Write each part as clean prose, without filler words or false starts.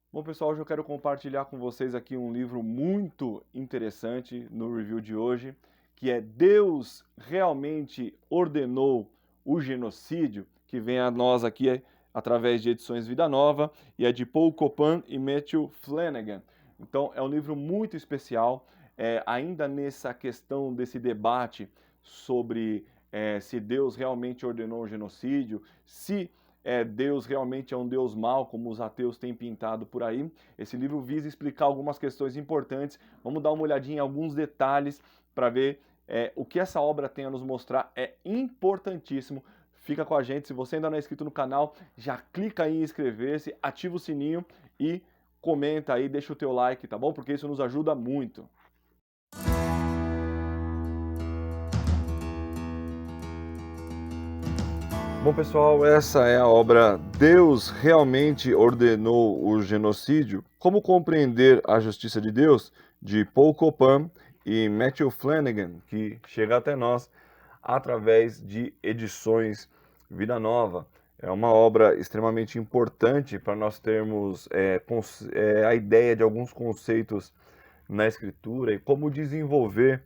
Bom, pessoal, hoje eu quero compartilhar com vocês aqui um livro muito interessante no review de hoje, que é Deus Realmente Ordenou o Genocídio, que vem a nós aqui através de Edições Vida Nova, e é de Paul Copan e Matthew Flanagan. Então, é um livro muito especial, ainda nessa questão desse debate sobre se Deus realmente ordenou o genocídio, se Deus realmente é um Deus mau, como os ateus têm pintado por aí. Esse livro visa explicar algumas questões importantes. Vamos dar uma olhadinha em alguns detalhes para ver o que essa obra tem a nos mostrar. É importantíssimo. Fica com a gente. Se você ainda não é inscrito no canal, já clica aí em inscrever-se, ativa o sininho e comenta aí, deixa o teu like, tá bom? Porque isso nos ajuda muito. Bom, pessoal, essa é a obra Deus Realmente Ordenou o Genocídio? Como Compreender a Justiça de Deus? De Paul Copan e Matthew Flanagan, que chega até nós através de Edições Vida Nova. É uma obra extremamente importante para nós termos a ideia de alguns conceitos na Escritura e como desenvolver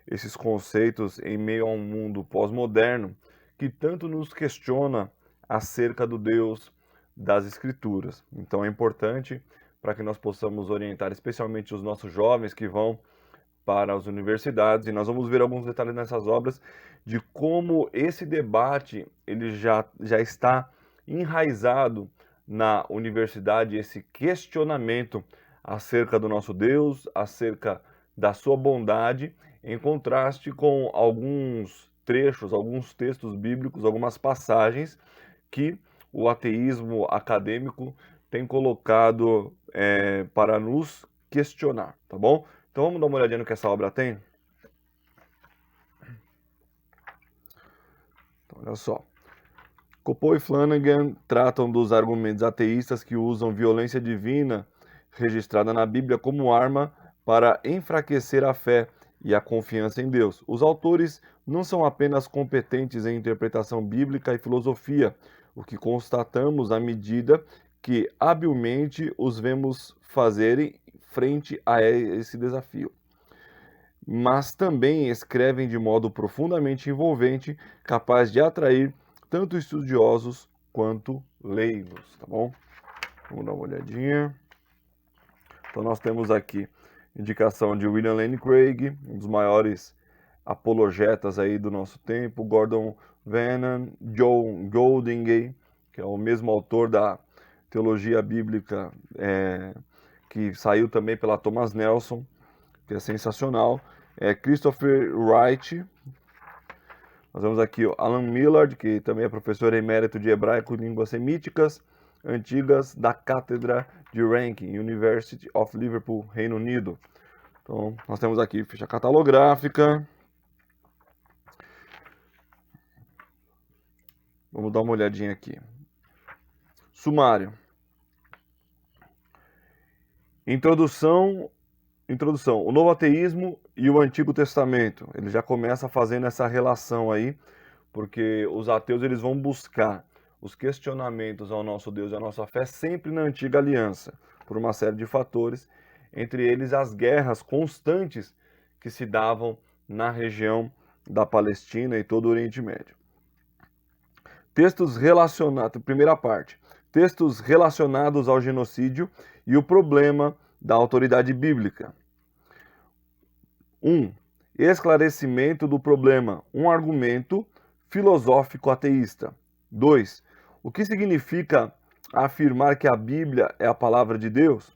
esses conceitos em meio a um mundo pós-moderno que tanto nos questiona acerca do Deus das Escrituras. Então é importante para que nós possamos orientar especialmente os nossos jovens que vão para as universidades, e nós vamos ver alguns detalhes nessas obras de como esse debate ele já está enraizado na universidade, esse questionamento acerca do nosso Deus, acerca da sua bondade, em contraste com alguns trechos, alguns textos bíblicos, algumas passagens que o ateísmo acadêmico tem colocado para nos questionar, tá bom? Então vamos dar uma olhadinha no que essa obra tem? Então, olha só. Copan e Flanagan tratam dos argumentos ateístas que usam violência divina registrada na Bíblia como arma para enfraquecer a fé e a confiança em Deus. Os autores não são apenas competentes em interpretação bíblica e filosofia, o que constatamos à medida que habilmente os vemos fazerem frente a esse desafio, mas também escrevem de modo profundamente envolvente, capaz de atrair tanto estudiosos quanto leigos, tá bom? Vamos dar uma olhadinha. Então nós temos aqui indicação de William Lane Craig, um dos maiores apologetas aí do nosso tempo, Gordon Vennan, John Goldingay, que é o mesmo autor da Teologia Bíblica, que saiu também pela Thomas Nelson, que é sensacional. Christopher Wright. Nós vemos aqui o Alan Millard, que também é professor emérito de hebraico e línguas semíticas antigas da Cátedra de Rankin, University of Liverpool, Reino Unido. Então, nós temos aqui ficha catalográfica. Vamos dar uma olhadinha aqui. Sumário. Introdução. O Novo Ateísmo e o Antigo Testamento. Ele já começa fazendo essa relação aí, porque os ateus eles vão buscar os questionamentos ao nosso Deus e à nossa fé sempre na Antiga Aliança, por uma série de fatores, entre eles as guerras constantes que se davam na região da Palestina e todo o Oriente Médio. Textos relacionados, primeira parte, textos relacionados ao genocídio e o problema da autoridade bíblica. 1. Esclarecimento do problema, um argumento filosófico ateísta. 2. O que significa afirmar que a Bíblia é a palavra de Deus?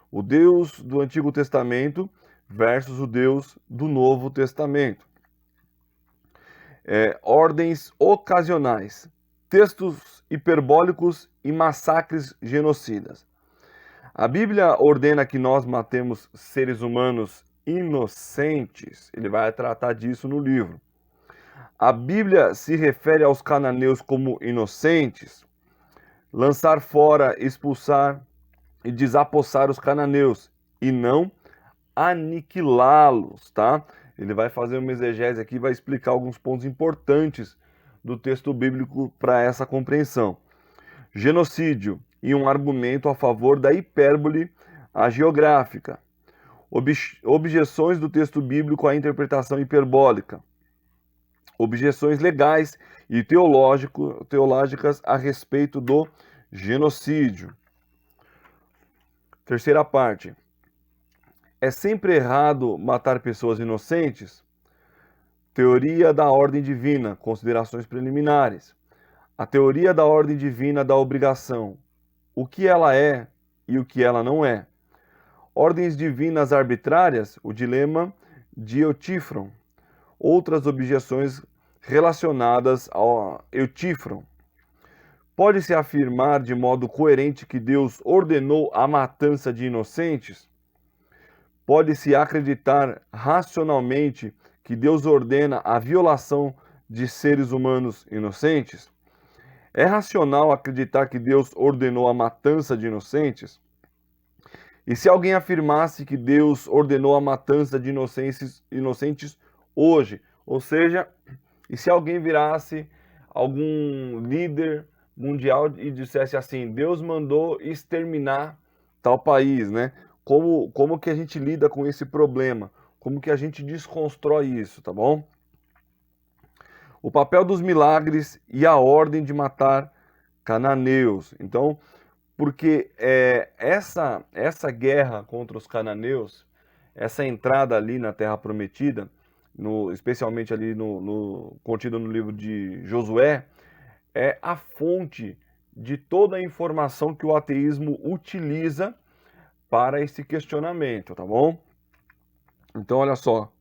O Deus do Antigo Testamento versus o Deus do Novo Testamento. Ordens ocasionais, textos hiperbólicos e massacres genocidas. A Bíblia ordena que nós matemos seres humanos inocentes. Ele vai tratar disso no livro. A Bíblia se refere aos cananeus como inocentes. Lançar fora, expulsar e desapossar os cananeus e não aniquilá-los, tá? Ele vai fazer uma exegese aqui, vai explicar alguns pontos importantes do texto bíblico para essa compreensão. Genocídio, e um argumento a favor da hipérbole hagiográfica. Objeções do texto bíblico à interpretação hiperbólica. Objeções legais e teológicas a respeito do genocídio. Terceira parte. É sempre errado matar pessoas inocentes? Teoria da ordem divina, considerações preliminares. A teoria da ordem divina da obrigação. O que ela é e o que ela não é. Ordens divinas arbitrárias, o dilema de Eutífron. Outras objeções relacionadas ao Eutífron. Pode-se afirmar de modo coerente que Deus ordenou a matança de inocentes? Pode-se acreditar racionalmente que Deus ordena a violação de seres humanos inocentes? É racional acreditar que Deus ordenou a matança de inocentes? E se alguém afirmasse que Deus ordenou a matança de inocentes hoje, ou seja, e se alguém virasse algum líder mundial e dissesse assim, Deus mandou exterminar tal país, né? Como que a gente lida com esse problema? Como que a gente desconstrói isso, tá bom? O papel dos milagres e a ordem de matar cananeus. Então, porque essa guerra contra os cananeus, essa entrada ali na Terra Prometida, especialmente ali contido no livro de Josué, é a fonte de toda a informação que o ateísmo utiliza para esse questionamento, tá bom? Então, olha só.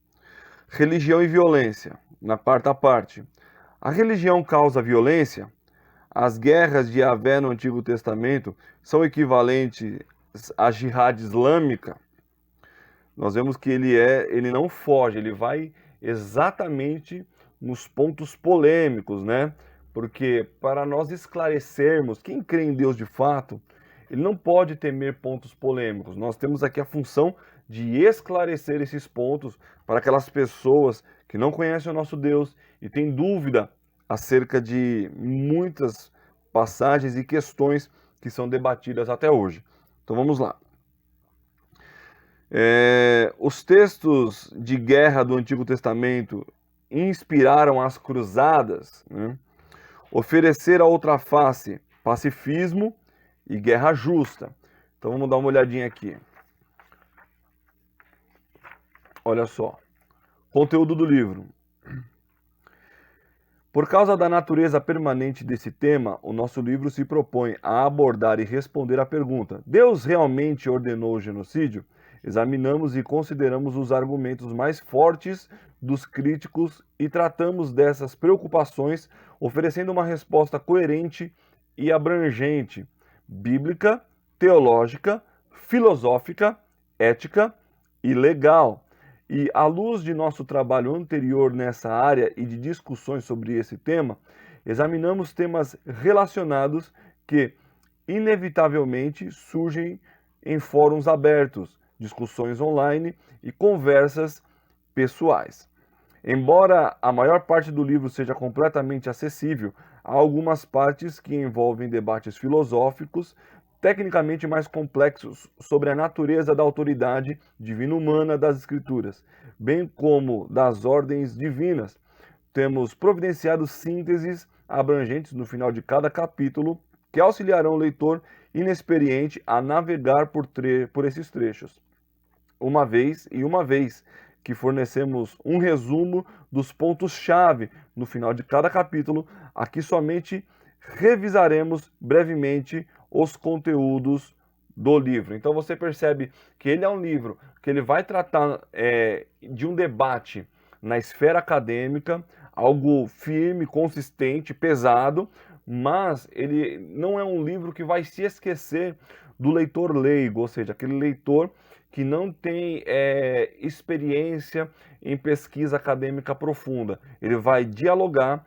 Religião e violência, na quarta parte. A religião causa violência? As guerras de Yahvé no Antigo Testamento são equivalentes à jihad islâmica? Nós vemos que ele não foge, ele vai exatamente nos pontos polêmicos, né? Porque para nós esclarecermos quem crê em Deus de fato, ele não pode temer pontos polêmicos. Nós temos aqui a função de esclarecer esses pontos para aquelas pessoas que não conhecem o nosso Deus e têm dúvida acerca de muitas passagens e questões que são debatidas até hoje. Então vamos lá. Os textos de guerra do Antigo Testamento inspiraram as cruzadas, né? Oferecer a outra face, pacifismo e guerra justa. Então vamos dar uma olhadinha aqui. Olha só. Conteúdo do livro. Por causa da natureza permanente desse tema, o nosso livro se propõe a abordar e responder à pergunta: Deus realmente ordenou o genocídio? Examinamos e consideramos os argumentos mais fortes dos críticos e tratamos dessas preocupações, oferecendo uma resposta coerente e abrangente, bíblica, teológica, filosófica, ética e legal. E à luz de nosso trabalho anterior nessa área e de discussões sobre esse tema, examinamos temas relacionados que, inevitavelmente, surgem em fóruns abertos, discussões online e conversas pessoais. Embora a maior parte do livro seja completamente acessível, há algumas partes que envolvem debates filosóficos, tecnicamente mais complexos sobre a natureza da autoridade divina-humana das Escrituras, bem como das ordens divinas. Temos providenciado sínteses abrangentes no final de cada capítulo que auxiliarão o leitor inexperiente a navegar por esses trechos. Uma vez que fornecemos um resumo dos pontos-chave no final de cada capítulo, aqui somente revisaremos brevemente os conteúdos do livro. Então você percebe que ele é um livro que ele vai tratar de um debate na esfera acadêmica, algo firme, consistente, pesado, mas ele não é um livro que vai se esquecer do leitor leigo, ou seja, aquele leitor que não tem experiência em pesquisa acadêmica profunda. Ele vai dialogar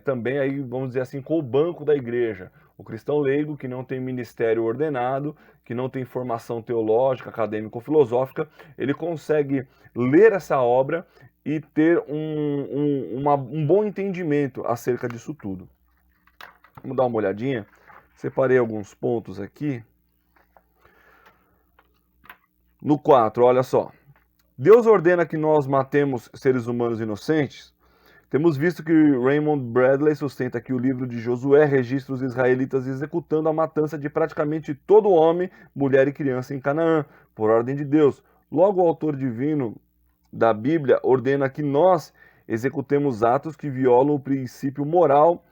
também, aí, vamos dizer assim, com o banco da igreja. O cristão leigo que não tem ministério ordenado, que não tem formação teológica, acadêmica ou filosófica, ele consegue ler essa obra e ter um bom entendimento acerca disso tudo. Vamos dar uma olhadinha Separei alguns pontos aqui. No 4, olha só. Deus ordena que nós matemos seres humanos inocentes. Temos visto que Raymond Bradley sustenta que o livro de Josué registra os israelitas executando a matança de praticamente todo homem, mulher e criança em Canaã, por ordem de Deus. Logo, o autor divino da Bíblia ordena que nós executemos atos que violam o princípio moral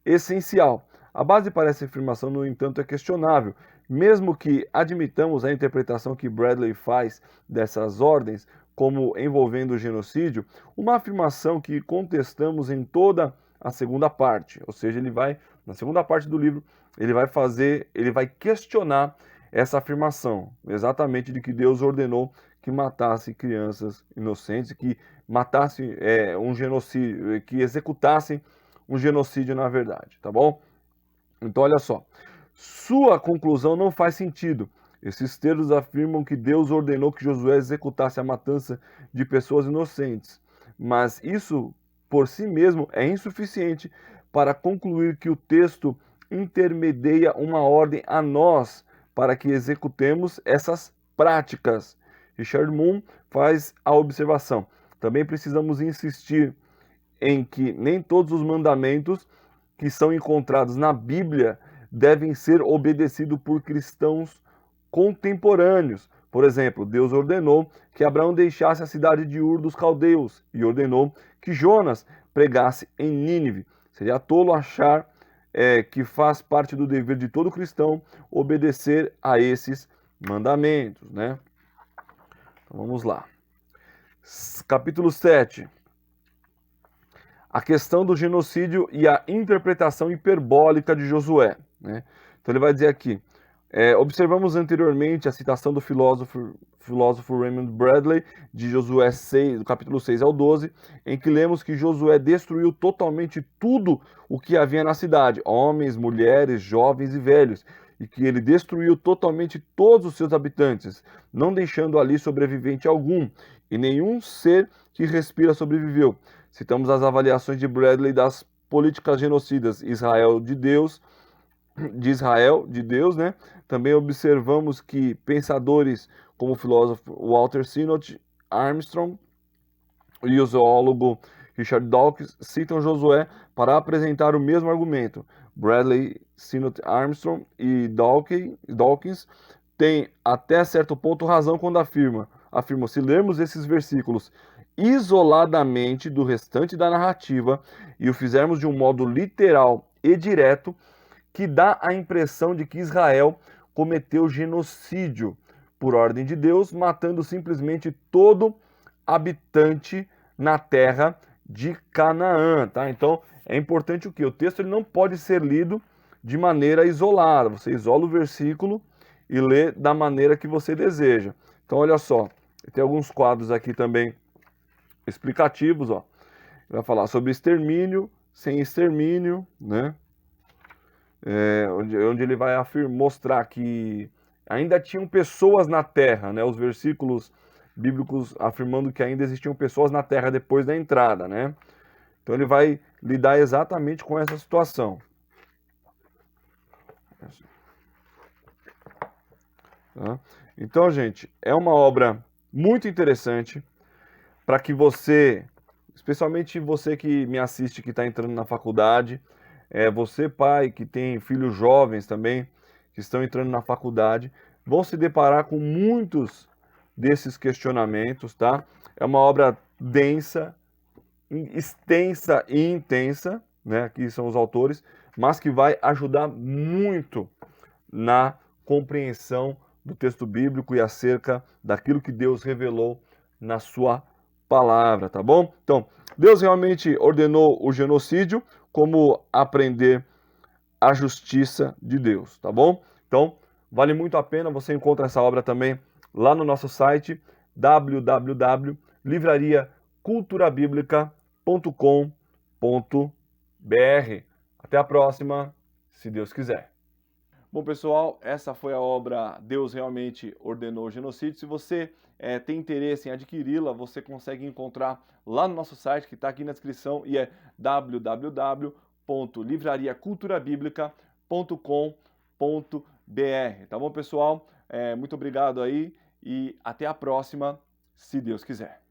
essencial. A base para essa afirmação, no entanto, é questionável. Mesmo que admitamos a interpretação que Bradley faz dessas ordens como envolvendo o genocídio, uma afirmação que contestamos em toda a segunda parte, ou seja, na segunda parte do livro, ele vai questionar essa afirmação, exatamente de que Deus ordenou que matasse crianças inocentes, que matasse um genocídio, que executassem um genocídio na verdade, tá bom? Então, olha só. Sua conclusão não faz sentido. Esses textos afirmam que Deus ordenou que Josué executasse a matança de pessoas inocentes. Mas isso, por si mesmo, é insuficiente para concluir que o texto intermedia uma ordem a nós para que executemos essas práticas. Richard Moon faz a observação. Também precisamos insistir em que nem todos os mandamentos que são encontrados na Bíblia devem ser obedecidos por cristãos contemporâneos. Por exemplo, Deus ordenou que Abraão deixasse a cidade de Ur dos Caldeus e ordenou que Jonas pregasse em Nínive. Seria tolo achar que faz parte do dever de todo cristão obedecer a esses mandamentos, né? Então, vamos lá. Capítulo 7. A questão do genocídio e a interpretação hiperbólica de Josué, né? Então ele vai dizer aqui, observamos anteriormente a citação do filósofo Raymond Bradley de Josué 6, do capítulo 6 ao 12, em que lemos que Josué destruiu totalmente tudo o que havia na cidade, homens, mulheres, jovens e velhos, e que ele destruiu totalmente todos os seus habitantes, não deixando ali sobrevivente algum, e nenhum ser que respira sobreviveu. Citamos as avaliações de Bradley das políticas genocidas de Israel, de Deus, né? Também observamos que pensadores como o filósofo Walter Sinnott Armstrong e o zoólogo Richard Dawkins citam Josué para apresentar o mesmo argumento. Bradley, Sinnott Armstrong e Dawkins têm até certo ponto razão quando afirmam, se lermos esses versículos isoladamente do restante da narrativa e o fizermos de um modo literal e direto, que dá a impressão de que Israel cometeu genocídio por ordem de Deus, matando simplesmente todo habitante na terra de Canaã, tá? Então, é importante o quê? O texto ele não pode ser lido de maneira isolada. Você isola o versículo e lê da maneira que você deseja. Então, olha só, tem alguns quadros aqui também explicativos, ó. Vai falar sobre extermínio, sem extermínio, né? Onde ele vai mostrar que ainda tinham pessoas na terra, né? Os versículos bíblicos afirmando que ainda existiam pessoas na terra depois da entrada, né? Então ele vai lidar exatamente com essa situação. Tá? Então, gente, é uma obra muito interessante para que você, especialmente você que me assiste, que está entrando na faculdade, você pai que tem filhos jovens também, que estão entrando na faculdade, vão se deparar com muitos desses questionamentos, tá? É uma obra densa, extensa e intensa, né? Aqui são os autores, mas que vai ajudar muito na compreensão do texto bíblico e acerca daquilo que Deus revelou na sua palavra, tá bom? Então, Deus realmente ordenou o genocídio, como aprender a justiça de Deus, tá bom? Então, vale muito a pena, você encontra essa obra também lá no nosso site www.livrariaculturabiblica.com.br. Até a próxima, se Deus quiser. Bom, pessoal, essa foi a obra Deus Realmente Ordenou o Genocídio. Se você tem interesse em adquiri-la, você consegue encontrar lá no nosso site, que está aqui na descrição, e é www.livrariaculturabiblica.com.br. Tá bom, pessoal? Muito obrigado aí e até a próxima, se Deus quiser.